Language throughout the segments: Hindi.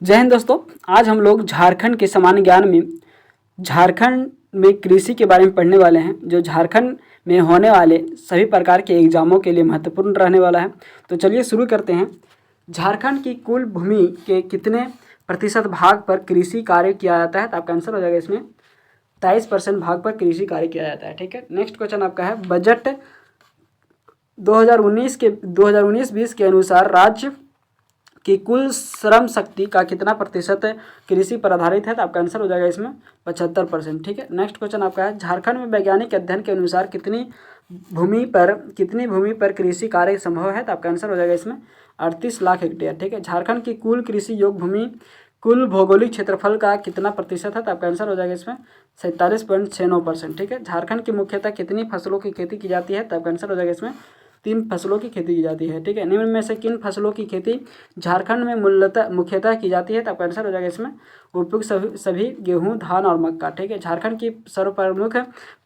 जय हिंद दोस्तों। आज हम लोग झारखंड के सामान्य ज्ञान में झारखंड में कृषि के बारे में पढ़ने वाले हैं, जो झारखंड में होने वाले सभी प्रकार के एग्जामों के लिए महत्वपूर्ण रहने वाला है। तो चलिए शुरू करते हैं। झारखंड की कुल भूमि के कितने प्रतिशत भाग पर कृषि कार्य किया जाता है? तो आपका आंसर हो जाएगा इसमें 23% भाग पर कृषि कार्य किया जाता है। ठीक है, नेक्स्ट क्वेश्चन आपका है, बजट 2019-20 के अनुसार राज्य कि कुल श्रम शक्ति का कितना प्रतिशत कृषि पर आधारित है? तो आपका आंसर हो जाएगा इसमें 75%। ठीक है, नेक्स्ट क्वेश्चन आपका है, झारखंड में वैज्ञानिक अध्ययन के अनुसार कितनी भूमि पर कृषि कार्य संभव है? तो आपका आंसर हो जाएगा इसमें 38 लाख हेक्टेयर। ठीक है, झारखंड की कुल कृषि योग्य भूमि कुल भौगोलिक क्षेत्रफल का कितना प्रतिशत है? तो आपका आंसर हो जाएगा इसमें 47.69%। ठीक है, झारखंड की मुख्यतः कितनी फसलों की खेती की जाती है? तो आपका आंसर हो जाएगा इसमें 3 फसलों की खेती की जाती है। ठीक है, निम्न में से किन फसलों की खेती झारखंड में मुख्यतः की जाती है? तो आपका आंसर हो जाएगा इसमें उपयुक्त सभी गेहूं, धान और मक्का। ठीक है, झारखंड की सर्वप्रमुख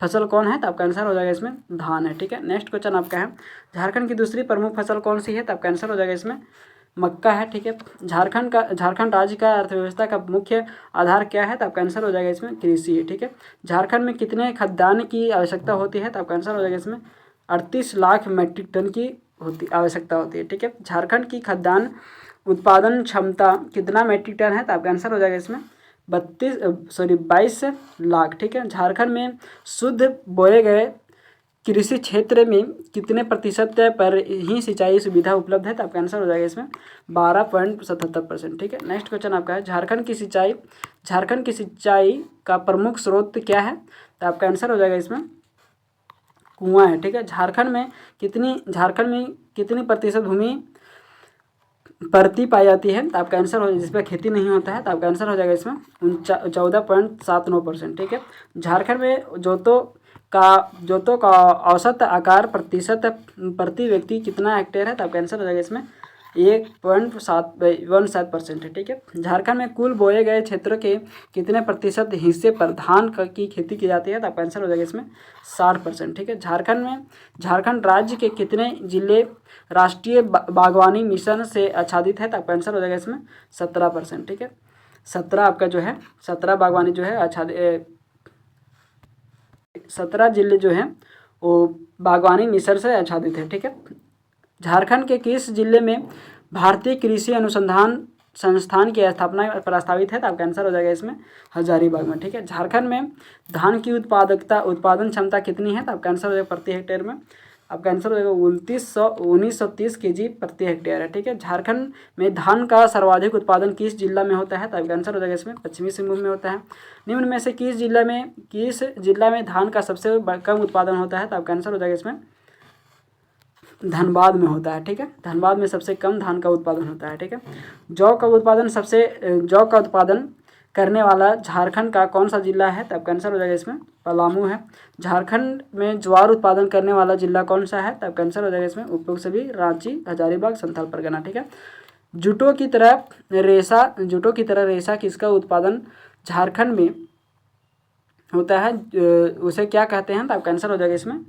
फसल कौन है? तो आपका आंसर हो जाएगा इसमें धान है। ठीक है, नेक्स्ट क्वेश्चन आपका है, झारखंड की दूसरी प्रमुख फसल कौन सी है? तो आपका आंसर हो जाएगा इसमें मक्का है। ठीक है, झारखंड राज्य का अर्थव्यवस्था का मुख्य आधार क्या है? तो आपका आंसर हो जाएगा इसमें कृषि है। ठीक है, झारखंड में कितने खाद्यान्न की आवश्यकता होती है? तो आपका आंसर हो जाएगा इसमें 38 लाख मीट्रिक टन की आवश्यकता होती है। ठीक है, झारखंड की खाद्यान्न उत्पादन क्षमता कितना मीट्रिक टन है? तो आपका आंसर हो जाएगा इसमें 22 लाख। ठीक है, झारखंड में शुद्ध बोए गए कृषि क्षेत्र में कितने प्रतिशत पर ही सिंचाई सुविधा उपलब्ध है? तो आपका आंसर हो जाएगा इसमें 12.77%। ठीक है, नेक्स्ट क्वेश्चन आपका है, झारखंड की सिंचाई का प्रमुख स्रोत क्या है? तो आपका आंसर हो जाएगा इसमें कुआं है। ठीक है, झारखंड में कितनी प्रतिशत भूमि परती पाई जाती है? तो आपका आंसर हो, जिस पर खेती नहीं होता है, तो आपका आंसर हो जाएगा इसमें 14.79%। ठीक है, झारखंड में जोतों का औसत आकार प्रतिशत प्रति व्यक्ति कितना हेक्टेयर है? तो आपका आंसर हो जाएगा इसमें 1.17% है। ठीक है, झारखंड में कुल बोए गए क्षेत्र के कितने प्रतिशत हिस्से पर धान की खेती की जाती है? तो आपका आंसर हो जाएगा इसमें 60%। ठीक है, झारखंड राज्य के कितने जिले राष्ट्रीय बागवानी मिशन से आच्छादित है? तो आपका आंसर हो जाएगा इसमें 17%। ठीक है, 17 बागवानी जो है आच्छादित 17 जिले जो हैं वो बागवानी मिशन से आच्छादित है। ठीक है, झारखंड के किस जिले में भारतीय कृषि अनुसंधान संस्थान की स्थापना प्रस्तावित है? तो आपका आंसर हो जाएगा इसमें हजारीबाग में। ठीक है, झारखंड में धान की उत्पादन क्षमता कितनी है? तो आपका आंसर हो जाएगा प्रति हेक्टेयर में, आपका आंसर हो जाएगा 1930 kg प्रति हेक्टेयर है। ठीक है, झारखंड में धान का सर्वाधिक उत्पादन किस जिला में होता है? तो आपका आंसर हो जाएगा इसमें पश्चिमी सिंहभूम में होता है। निम्न में से किस जिला में धान का सबसे कम उत्पादन होता है? तो आपका आंसर हो जाएगा इसमें धनबाद में होता है। ठीक है, धनबाद में सबसे कम धान का उत्पादन होता है। ठीक है, जौ का उत्पादन करने वाला झारखंड का कौन सा जिला है? तो आपका आंसर हो जाएगा इसमें पलामू है। झारखंड में ज्वार उत्पादन करने वाला जिला कौन सा है? तो आपका आंसर हो जाएगा इसमें उपयुक्त सभी रांची, हजारीबाग, संथाल परगना। ठीक है, जूटों की तरह रेशा किसका उत्पादन झारखंड में होता है? उसे क्या कहते हैं? तो आपका आंसर हो जाएगा इसमें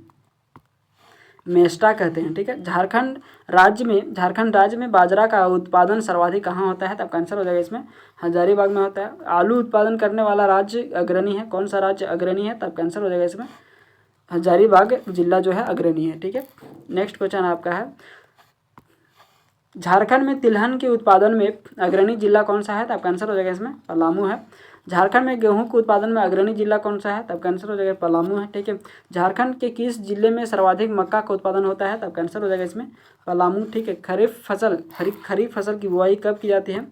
मेस्टा कहते हैं। ठीक है, झारखंड राज्य में बाजरा का उत्पादन सर्वाधिक कहाँ होता है? तो आपका आंसर हो जाएगा इसमें हजारीबाग में होता है। आलू उत्पादन करने वाला राज्य अग्रणी है, कौन सा राज्य अग्रणी है? तो आपका आंसर हो जाएगा इसमें हजारीबाग जिला जो है अग्रणी है। ठीक है, नेक्स्ट क्वेश्चन आपका है, झारखंड में तिलहन के उत्पादन में अग्रणी जिला कौन सा है? तो आपका आंसर हो जाएगा इसमें पलामू है। झारखंड में गेहूं के उत्पादन में अग्रणी जिला कौन सा है? तो आपका आंसर हो जाएगा पलामू है। ठीक है, झारखंड के किस जिले में सर्वाधिक मक्का का उत्पादन होता है? तो आपका आंसर हो जाएगा इसमें पलामू। ठीक है, खरीफ फसल की बुआई कब की जाती है?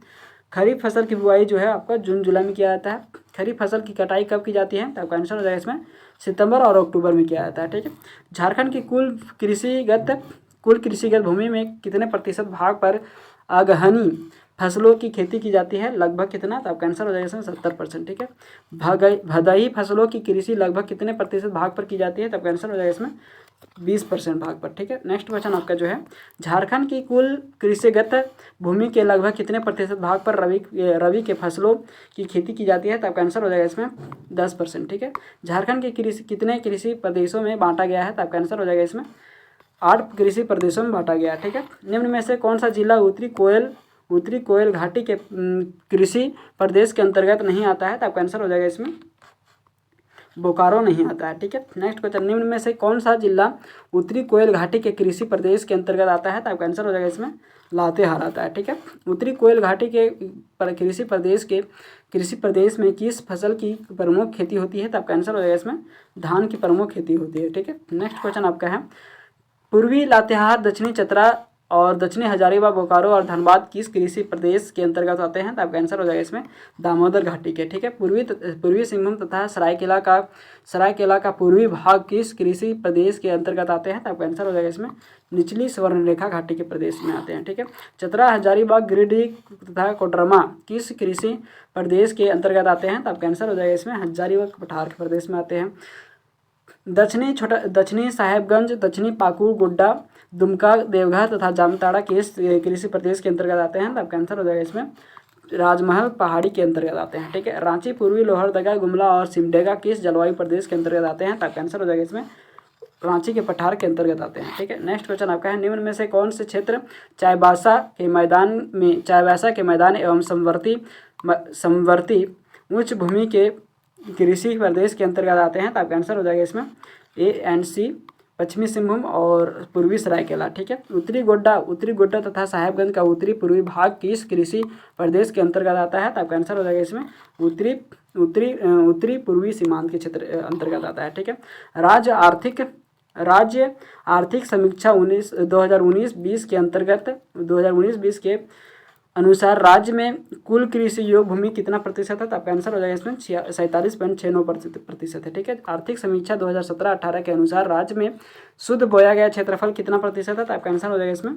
खरीफ फसल की बुआई जो है आपका जून जुलाई में किया जाता है। खरीफ फसल की कटाई कब की जाती है? तो आपका आंसर हो जाएगा इसमें सितंबर और अक्टूबर में किया जाता है। ठीक है, झारखंड की कुल कृषिगत भूमि में कितने प्रतिशत भाग पर अगहनी फसलों की खेती की जाती है? लगभग कितना? तो आपका आंसर हो जाएगा इसमें 70%। ठीक है, भदई फसलों की कृषि लगभग कितने प्रतिशत भाग पर की जाती है? तो आपका आंसर हो जाएगा इसमें 20% भाग पर। ठीक है, नेक्स्ट क्वेश्चन आपका जो है, झारखंड की कुल कृषिगत भूमि के लगभग कितने प्रतिशत भाग पर रबी के फसलों की खेती की जाती है? तो आपका आंसर हो जाएगा इसमें 10%। ठीक है, झारखंड के कितने कृषि प्रदेशों में बांटा गया है? तो आपका आंसर हो जाएगा इसमें 8 कृषि प्रदेशों में बांटा गया। ठीक है, निम्न में से कौन सा जिला उत्तरी कोयल उत्तरी कोयल घाटी के कृषि प्रदेश के अंतर्गत नहीं आता है, तो आपका आंसर हो जाएगा इसमें बोकारो नहीं आता है। ठीक है, नेक्स्ट क्वेश्चन, निम्न में से कौन सा जिला उत्तरी कोयल घाटी के कृषि प्रदेश के अंतर्गत आता है, तो आपका आंसर हो जाएगा इसमें लातेहार आता है। ठीक है, उत्तरी कोयल घाटी के कृषि प्रदेश में किस फसल की प्रमुख खेती होती है, तो आपका आंसर हो जाएगा इसमें धान की प्रमुख खेती होती है। ठीक है, नेक्स्ट क्वेश्चन आपका है, पूर्वी लातेहार, दक्षिणी चतरा और दक्षिणी हजारीबाग, बोकारो और धनबाद किस कृषि प्रदेश के अंतर्गत आते हैं, तो आपका आंसर हो जाएगा इसमें दामोदर घाटी के। ठीक है, पूर्वी सिंहभूम तथा सरायकेला का पूर्वी भाग किस कृषि प्रदेश के अंतर्गत आते हैं, तो आपका आंसर हो जाएगा इसमें निचली स्वर्णरेखा घाटी के प्रदेश में आते हैं। ठीक है, चतरा, हजारीबाग, गिरिडीह तथा कोडरमा किस कृषि प्रदेश के अंतर्गत आते हैं, तो आपका आंसर हो जाएगा इसमें हजारीबाग पठार के प्रदेश में आते हैं। दक्षिणी साहेबगंज, दक्षिणी पाकुड़, गोड्डा, दुमका, देवघर तथा जामताड़ा किस कृषि प्रदेश के अंतर्गत आते हैं, तो आपका आंसर हो जाएगा इसमें राजमहल पहाड़ी के अंतर्गत आते हैं। ठीक है, रांची, पूर्वी लोहरदगा, गुमला और सिमडेगा किस जलवायु प्रदेश के अंतर्गत आते हैं, तो आपका आंसर हो जाएगा इसमें रांची के पठार के अंतर्गत आते हैं। ठीक है, नेक्स्ट क्वेश्चन आपका है, निम्न में से कौन से क्षेत्र चाईबासा के मैदान एवं समवर्ती उच्च भूमि के कृषि प्रदेश के अंतर्गत आते हैं, तो आपका आंसर हो जाएगा इसमें ए एंड सी, पश्चिमी सिंहभूम और पूर्वी सरायकेला। ठीक है, उत्तरी गोड्डा तथा साहेबगंज का उत्तरी पूर्वी भाग किस कृषि प्रदेश के अंतर्गत आता है, तो आपका आंसर हो जाएगा इसमें उत्तरी पूर्वी सीमांत के क्षेत्र अंतर्गत आता है। ठीक है, राज्य आर्थिक समीक्षा 2019-20 के अंतर्गत 2019-20 के अनुसार राज्य में कुल कृषि योग्य भूमि कितना प्रतिशत है, तो आपका आंसर हो जाएगा इसमें 47.69% है। ठीक है, आर्थिक समीक्षा 2017-18 के अनुसार राज्य में शुद्ध बोया गया क्षेत्रफल कितना प्रतिशत है, तो आपका आंसर हो जाएगा इसमें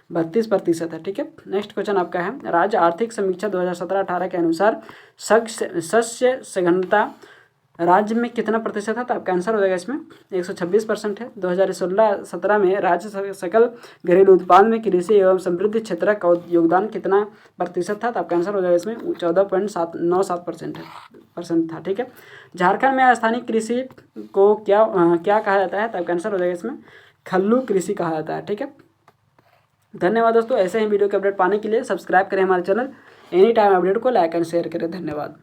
32% है। ठीक है, नेक्स्ट क्वेश्चन आपका है, राज्य आर्थिक समीक्षा 2017-18 के अनुसार शस्य सघनता राज्य में कितना प्रतिशत है, तो आपका आंसर हो जाएगा इसमें 126% है। 2016-17 में राज्य सकल घरेलू उत्पाद में कृषि एवं समृद्धि क्षेत्र का योगदान कितना प्रतिशत था, तो आपका आंसर हो जाएगा इसमें 14.97% था। ठीक है, झारखंड में स्थानीय कृषि को क्या कहा जाता है, तो आपका आंसर हो जाएगा इसमें खल्लू कृषि कहा जाता है। ठीक है, धन्यवाद दोस्तों, ऐसे ही वीडियो के अपडेट पाने के लिए सब्सक्राइब करें हमारे चैनल, एनी टाइम अपडेट को लाइक एंड शेयर करें। धन्यवाद।